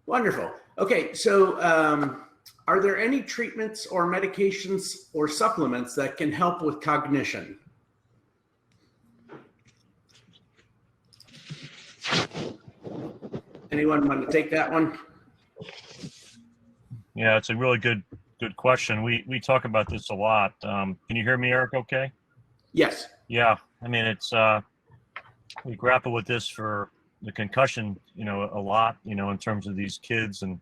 Wonderful. Okay, so are there any treatments or medications or supplements that can help with cognition? Anyone want to take that one? Yeah, it's a really good question. We talk about this a lot. Can you hear me, Eric? Okay. Yes. Yeah, I mean, it's we grapple with this for the concussion, a lot, in terms of these kids and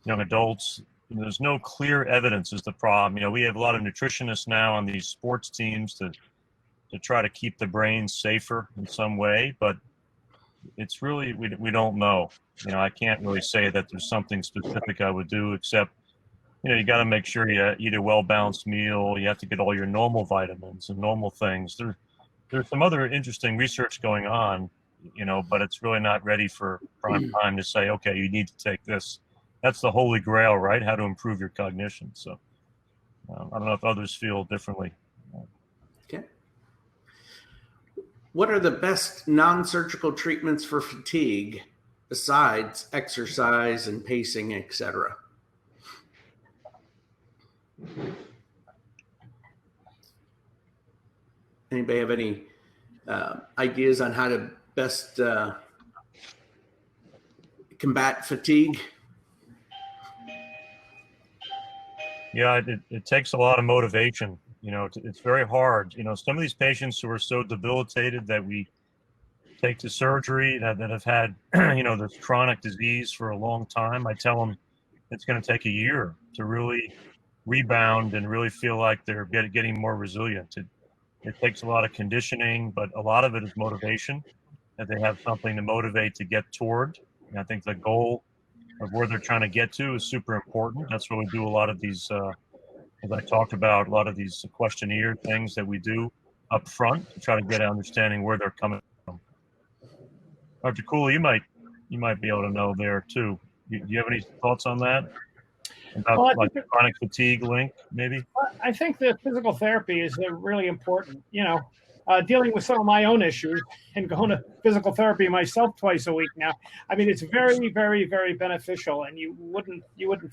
young adults. There's no clear evidence is the problem. We have a lot of nutritionists now on these sports teams to try to keep the brain safer in some way, but it's really, we don't know. I can't really say that there's something specific I would do, except, you got to make sure you eat a well-balanced meal. You have to get all your normal vitamins and normal things. There's some other interesting research going on, but it's really not ready for prime time to say, okay, you need to take this. That's the holy grail, right? How to improve your cognition. So I don't know if others feel differently. Okay. What are the best non-surgical treatments for fatigue besides exercise and pacing, etc.? Anybody have any ideas on how to best combat fatigue? Yeah, it takes a lot of motivation. It's very hard. Some of these patients who are so debilitated that we take to surgery that have had, this chronic disease for a long time, I tell them it's going to take a year to really rebound and really feel like they're getting more resilient. It takes a lot of conditioning, but a lot of it is motivation, that they have something to motivate to get toward. And I think the goal of where they're trying to get to is super important. That's why we do a lot of these, as I talked about, a lot of these questionnaire things that we do up front to try to get an understanding where they're coming from. Dr. Kula, you might be able to know there too. Do you have any thoughts on that? About like the chronic fatigue link, maybe? I think that physical therapy is really important. Dealing with some of my own issues and going to physical therapy myself twice a week now. I mean, it's very, very, very beneficial. And you wouldn't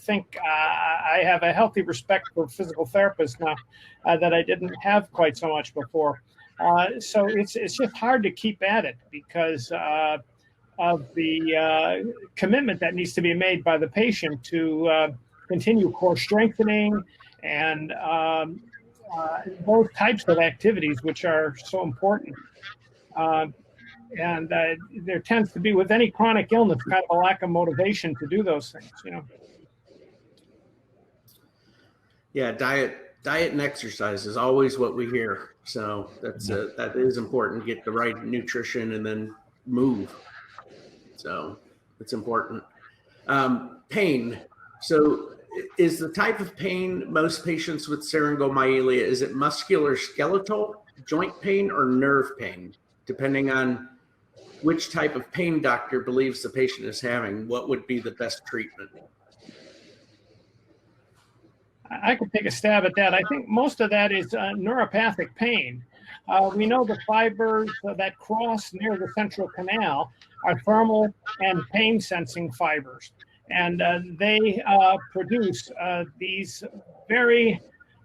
think I have a healthy respect for physical therapists now that I didn't have quite so much before. So it's just hard to keep at it because of the commitment that needs to be made by the patient to continue core strengthening and those types of activities, which are so important. And there tends to be, with any chronic illness, kind of a lack of motivation to do those things, Yeah, diet and exercise is always what we hear. So that is important. Get the right nutrition and then move. So it's important. Pain. So is the type of pain most patients with Syringomyelia, is it muscular skeletal, joint pain, or nerve pain? Depending on which type of pain doctor believes the patient is having, what would be the best treatment? I could take a stab at that. I think most of that is neuropathic pain. We know the fibers that cross near the central canal are thermal and pain sensing fibers. And they produce these very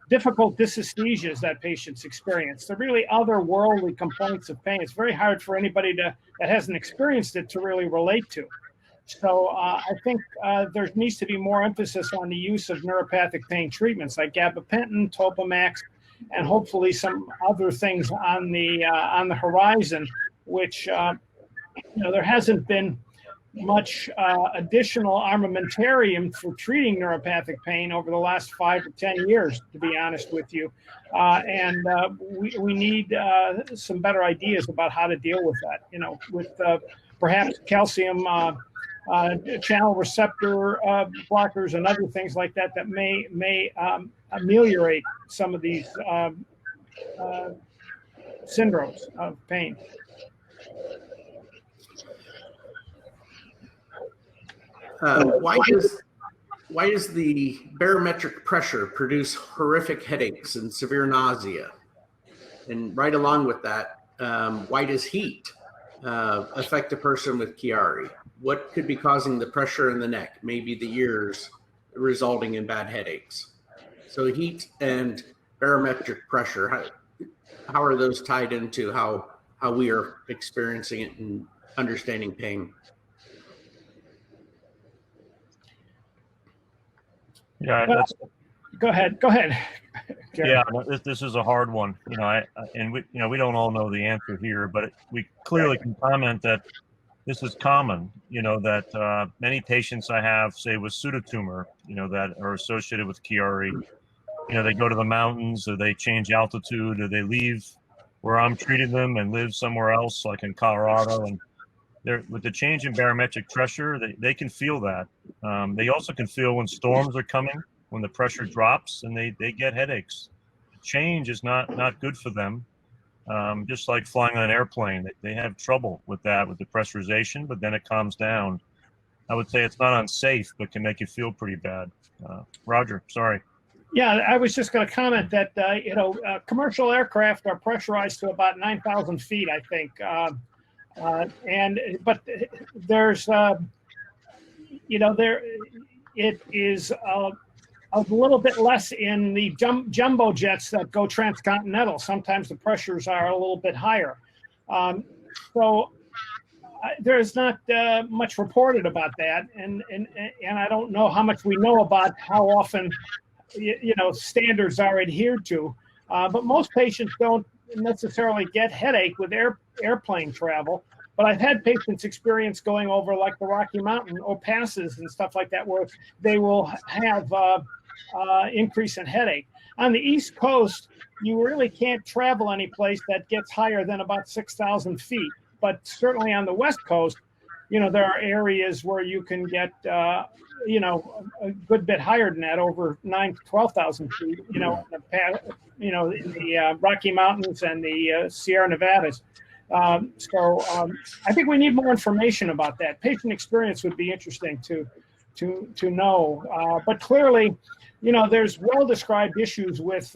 difficult dysesthesias that patients experience. They're really otherworldly complaints of pain. It's very hard for anybody that hasn't experienced it to really relate to. So I think there needs to be more emphasis on the use of neuropathic pain treatments like gabapentin, Topamax, and hopefully some other things on the horizon, which there hasn't been much additional armamentarium for treating neuropathic pain over the last 5 to 10 years, to be honest with you. And we need some better ideas about how to deal with that, with perhaps calcium channel receptor blockers and other things like that that may ameliorate some of these syndromes of pain. Why does the barometric pressure produce horrific headaches and severe nausea? And right along with that, why does heat affect a person with Chiari? what could be causing the pressure in the neck, maybe the ears, resulting in bad headaches. So heat and barometric pressure, how are those tied into how we are experiencing it and understanding pain? Yeah, Well, that's go ahead. Gerald. yeah. This is a hard one. We don't all know the answer here, but we clearly can comment that this is common. That many patients I have, say, with pseudotumor, that are associated with Chiari, they go to the mountains, or they change altitude, or they leave where I'm treating them and live somewhere else, like in Colorado, and with the change in barometric pressure, they can feel that. They also can feel when storms are coming, when the pressure drops, and they get headaches. Change is not good for them. Just like flying on an airplane, they have trouble with that, with the pressurization, but then it calms down. I would say it's not unsafe, but can make you feel pretty bad. Roger, sorry. Yeah, I was just going to comment that commercial aircraft are pressurized to about 9,000 feet, I think. But there's it is a little bit less in the jumbo jets that go transcontinental. Sometimes the pressures are a little bit higher. So there's not much reported about that, and I don't know how much we know about how often standards are adhered to. But most patients don't necessarily get headache with airplane travel. But I've had patients experience going over like the Rocky Mountain or passes and stuff like that, where they will have increase in headache. On the East Coast, you really can't travel any place that gets higher than about 6,000 feet. But certainly on the West Coast, there are areas where you can get, a good bit higher than that, over 9,000 to 12,000 feet, in the Rocky Mountains and the Sierra Nevadas. So I think we need more information about that. Patient experience would be interesting to know. But clearly, there's well-described issues with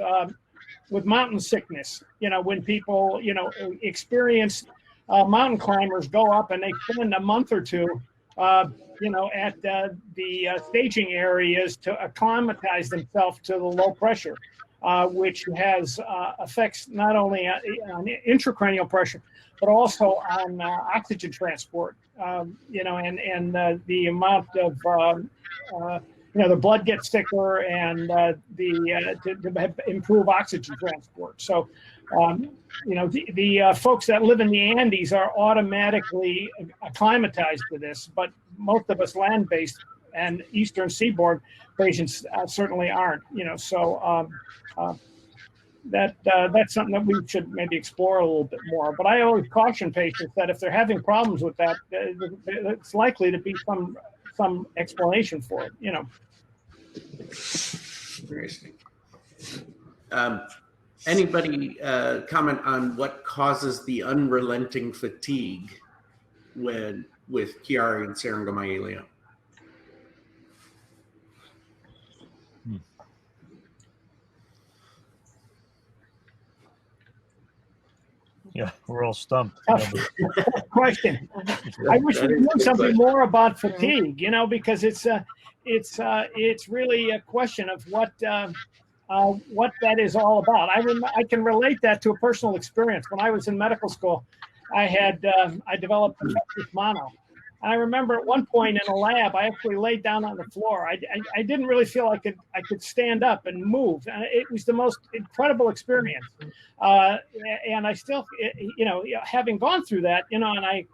mountain sickness. When people, experience mountain climbers go up and they spend a month or two, at the staging areas to acclimatize themselves to the low pressure, which has effects not only on intracranial pressure, but also on oxygen transport, and the amount of, the blood gets thicker and to improve oxygen transport. So, the folks that live in the Andes are automatically acclimatized to this, but most of us land-based and Eastern Seaboard patients certainly aren't. So that's something that we should maybe explore a little bit more. But I always caution patients that if they're having problems with that, it's likely to be some explanation for it. Interesting. Anybody comment on what causes the unrelenting fatigue with Chiari and Syringomyelia? Yeah, we're all stumped. Question. I wish we knew something more about fatigue, because it's really a question of what that is all about. I can relate that to a personal experience. When I was in medical school, I developed infectious mono. And I remember at one point in a lab, I actually laid down on the floor. I didn't really feel I could stand up and move. And it was the most incredible experience. And I still, having gone through that, and I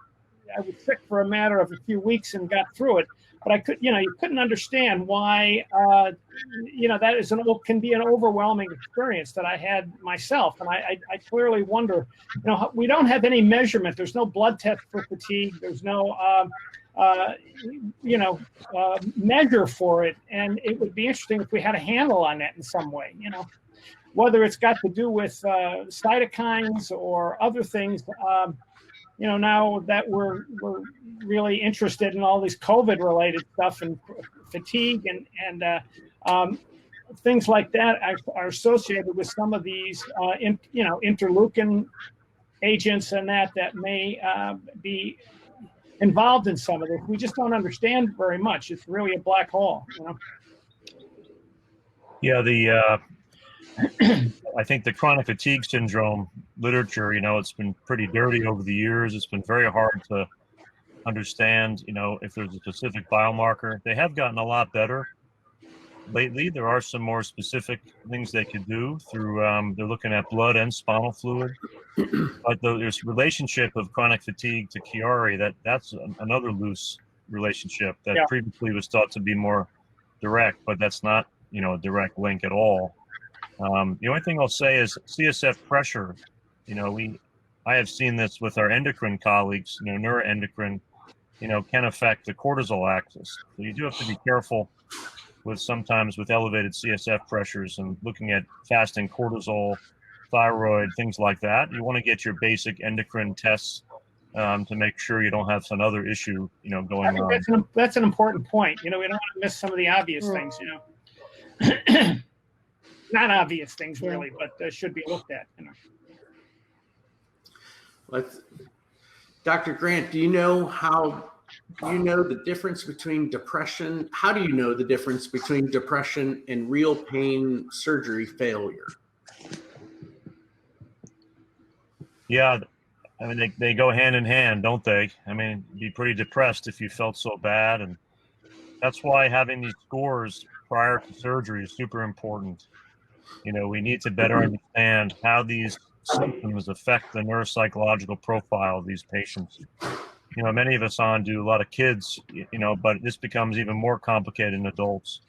was sick for a matter of a few weeks and got through it. But you couldn't understand why, that can be an overwhelming experience that I had myself. And I clearly wonder, we don't have any measurement. There's no blood test for fatigue. There's no, measure for it. And it would be interesting if we had a handle on that in some way, whether it's got to do with cytokines or other things. Now that we're really interested in all this COVID-related stuff and fatigue and things like that are associated with some of these, interleukin agents and that may be involved in some of this. We just don't understand very much. It's really a black hole, you know? Yeah, I think the chronic fatigue syndrome literature, you know, it's been pretty dirty over the years. It's been very hard to understand, you know, if there's a specific biomarker. They have gotten a lot better lately. There are some more specific things they could do through, they're looking at blood and spinal fluid. But there's relationship of chronic fatigue to Chiari, that's another loose relationship that previously was thought to be more direct, but that's not, you know, a direct link at all. The only thing I'll say is CSF pressure. You know, I have seen this with our endocrine colleagues. You know, neuroendocrine, you know, can affect the cortisol axis. So you do have to be careful sometimes with elevated CSF pressures and looking at fasting cortisol, thyroid, things like that. You want to get your basic endocrine tests to make sure you don't have some other issue, you know, going on. That's an important point. You know, we don't want to miss some of the obvious things, you know. Not obvious things really, but should be looked at, you know. Dr. Grant, do you know the difference between depression? How do you know the difference between depression and real pain surgery failure? Yeah, I mean, they go hand in hand, don't they? I mean, you'd be pretty depressed if you felt so bad. And that's why having these scores prior to surgery is super important. You know, we need to better understand how these symptoms affect the neuropsychological profile of these patients. You know, many of us do a lot of kids, you know, but this becomes even more complicated in adults.